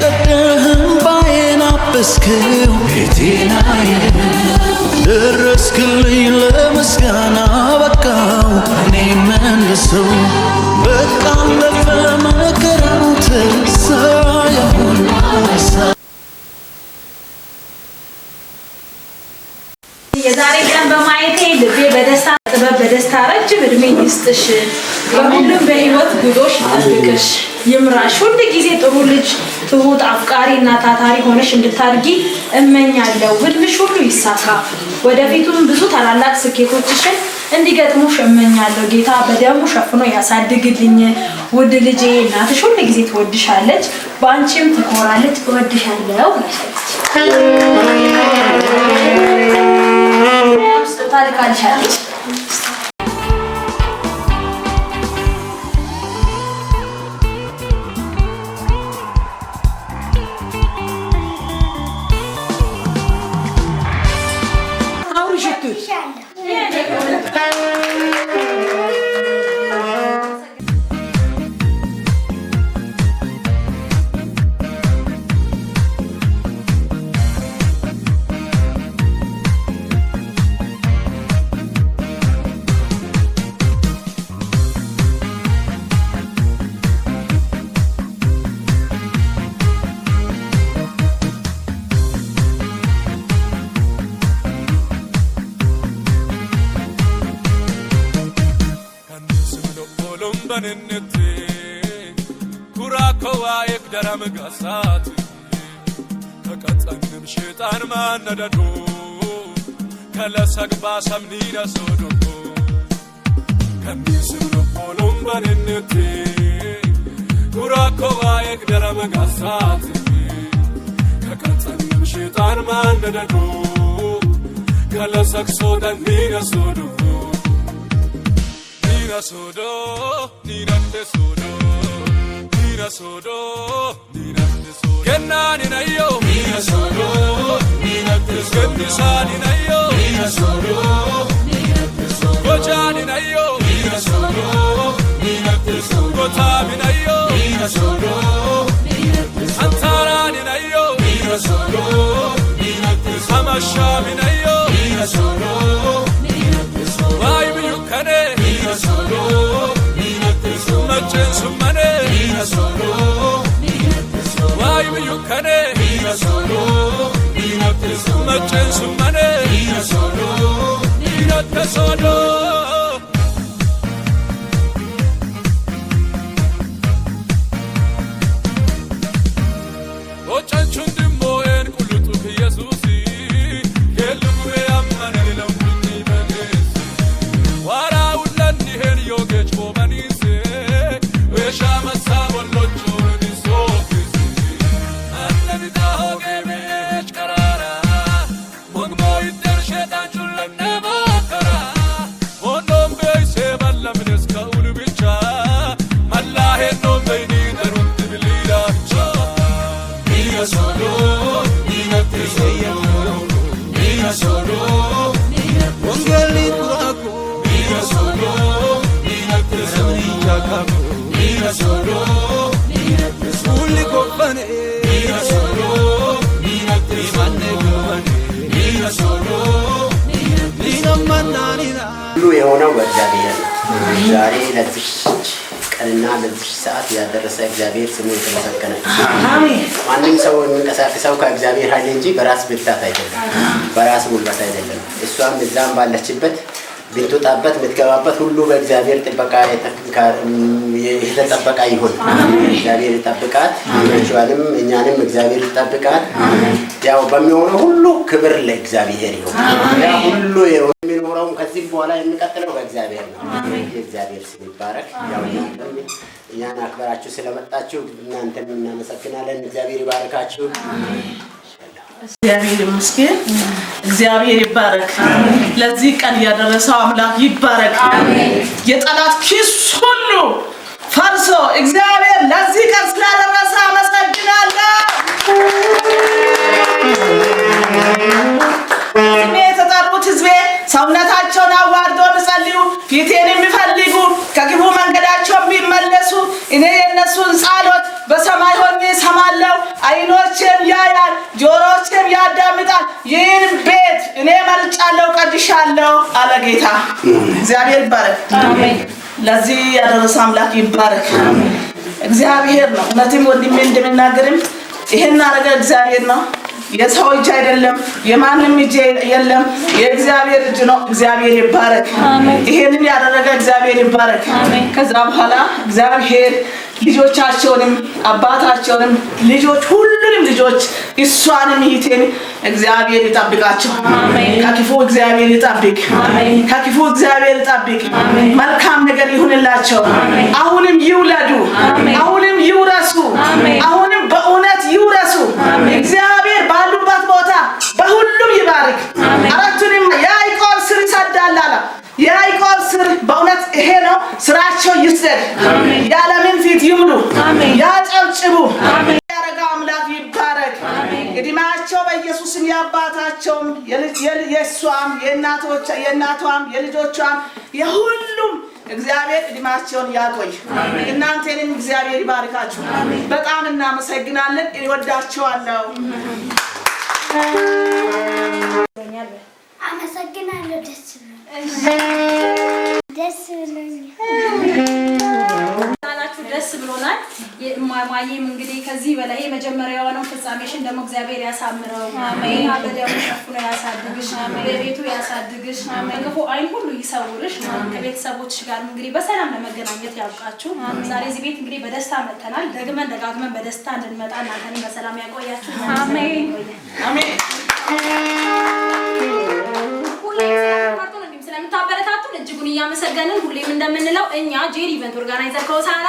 ቀደህም ባዬን አበስከው ቤቴናዬ ደረስክልኝ ለምስጋና በቃው እኔ መልሰው በቃ አለፈ መከራው ተረሳ ያሁን ረሳ የዛሬ ቀን በማየቴ ልቤ በደስታ ጥበብ በደስታ ረጅም እድሜ ይስጥሽ በሁሉም በህይወት ጉዞሽ ይጠብቅሽ ይምራሽ ሁሉ ጊዜ ጥሩ ልጅ ትሁት አፍቃሪ እና ታታሪ ሆነሽ እንድታድጊ እመኛለሁ ህልምሽ ሁሉ ይሳካ ወደፊቱም ብዙ ታላላቅ ስኬቶችሽን እንዲገጥሙሽ እመኛለሁ ጌታ በደሙ ሸፍኖ ያሳድግልኝ ውድ ልጄ እናትሽ ሁሉ ጊዜ ትወድሻለች ባንቺም ትኮራለች እወድሻለሁ ታልካልሻለች كراكوا يقدر مقاسات كقطنم شيطان ما نددو كلا سقبا سمنينا سودو كنيسم نقولم بننتي كراكوا يقدر مقاسات كقطنم شيطان ما نددو كلا سقسو دنينا سودو Nina sodo, Nina te sodo, Nina sodo, Nina te sodo. Kenna Nina yo, Nina sodo, Nina te sodo. Kenna Nina yo, Nina sodo, Nina te sodo. Goja Nina yo, Nina sodo, Nina te sodo. Gota Nina yo, Nina sodo, Nina te sodo. Antara Nina yo, Nina sodo, Nina te sodo. Samasha Nina yo, Nina sodo, Nina te sodo. Why will you kane? Nina solo, Nina te solo. Machen sumane, Nina solo, Nina te solo. Why will you kane? Nina solo, Nina te solo. Machen sumane, Nina solo, Nina te solo. Ochan chundi moen kulutu Yesusi, keluwe amane lamuni benesi. Wara Yoge Chobanise, Weshama Sabolotcho, and so and let it all give it Carara. Mugmo Inter Shetan Chulan never Kara. One of the seven lamines Kaulubicha, Malahe no baby, the room to be leader. Nina solo, Nina Tesoro, Nina solo, Nina Nina solo. Nina solo, Nina solo, Nina solo, Nina Nina solo, Nina manana. Lu የሆነው በእግዚአብሔር ዛሬ ለዚህ ቀንና ለዚህ ሰዓት ያደረሰ እግዚአብሔር ስሙ የተመሰገነ አሜን። ማንም ሰው የሚንቀሳቀሰው ከእግዚአብሔር ኃይል እንጂ በራስ ብርታት አይደለም፣ በራስ ጉልበት አይደለም። እሷም እዛም ባለችበት ብትወጣበት ምትገባበት ሁሉ በእግዚአብሔር ጥበቃ የተጠበቀ ይሁን። እግዚአብሔር ይጠብቃት፣ ልጆቿንም እኛንም እግዚአብሔር ይጠብቃት። ያው በሚሆነው ሁሉ ክብር ለእግዚአብሔር ይሁን። ያ ሁሉ የሚኖረው ከዚህ በኋላ የሚቀጥለው በእግዚአብሔር ነው። የእግዚአብሔር ስም ይባረክ። ያው እኛን አክብራችሁ ስለመጣችሁ እናንተን እናመሰግናለን። እግዚአብሔር ይባርካችሁ። እግዚአብሔር ይመስገን። እግዚአብሔር ይባረክ። ለዚህ ቀን ያደረሰው አምላክ ይባረክ። የጠላት ኪስ ሁሉ ፈርሶ እግዚአብሔር ለዚህ ቀን ስላደረሰ አመሰግናለሁ። ስሜ የተጠሩት ህዝቤ ሰውነታቸውን አዋርደው ጸልዩ፣ ፊቴን የሚፈልጉ ከክፉ መንገዳቸው የሚመለሱ እኔ የነሱን ጸሎት በሰማይ ሆኜ ሰማለው አይኖቼም ያያል ጆሮቼም ያዳምጣል ይህን ቤት እኔ መርጫለሁ ቀድሻለሁ አለ ጌታ እግዚአብሔር ይባረክ አሜን ለዚህ ያደረሰ አምላክ ይባረክ አሜን እግዚአብሔር ነው እነዚህም ወንድሜ እንደምናገርም ይሄን አረጋ እግዚአብሔር ነው የሰው እጅ አይደለም የማንም እጅ የለም የእግዚአብሔር እጅ ነው እግዚአብሔር ይባረክ አሜን ይሄንን ያደረገ እግዚአብሔር ይባረክ አሜን ከዛ በኋላ እግዚአብሔር ልጆቻቸውንም አባታቸውንም ልጆች ሁሉንም ልጆች እሷንም ይቴን እግዚአብሔር ይጠብቃቸው አሜን ከክፉ እግዚአብሔር ይጠብቅ አሜን ከክፉ እግዚአብሔር ይጠብቅ አሜን መልካም ነገር ይሁንላቸው አሜን አሁንም ይውለዱ አሜን አሁንም ይውረሱ አሜን አሁንም በእውነት ይውረሱ አሜን እግዚአብሔር ባሉበት ቦታ በሁሉም ይባርክ አሜን አራቱንም ያዕቆብ ስር ይሰዳላላ ያዕቆብ ስር በእውነት ይሄ ነው ስራቸው ይስደድ አሜን ያለምን ፊት ይምሉ አሜን ያጨብጭቡ አሜን ያረጋ አምላክ ይባረክ አሜን እድሜያቸው በኢየሱስም ያባታቸውም የሷም የእናቷም የልጆቿም የሁሉም እግዚአብሔር እድሜያቸውን ያቆይ እናንተንም እግዚአብሔር ይባርካችሁ በጣም እናመሰግናለን እወዳችኋለሁ አመሰግናለሁ ደስ ደስ ብሎናል ማማዬም እንግዲህ ከዚህ በላይ የመጀመሪያው ነው ፍጻሜሽን ደግሞ እግዚአብሔር ያሳምረው አሜን በደሙ ሸፍኖ ያሳድግሽ በቤቱ ያሳድግሽ ከክፉ አይን ሁሉ ይሰውርሽ ከቤተሰቦችሽ ጋር እንግዲህ በሰላም ለመገናኘት ያብቃችሁ ዛሬ እዚህ ቤት እንግዲህ በደስታ መጥተናል ደጋግመን በደስታ እንድንመጣ እናንተን በሰላም ያቆያችሁ አሜን አሜን ስለምታበረታቱን እጅጉን እያመሰገንን ሁሌም እንደምንለው እኛ ጄሪ ኢቨንት ኦርጋናይዘር ከሆሳና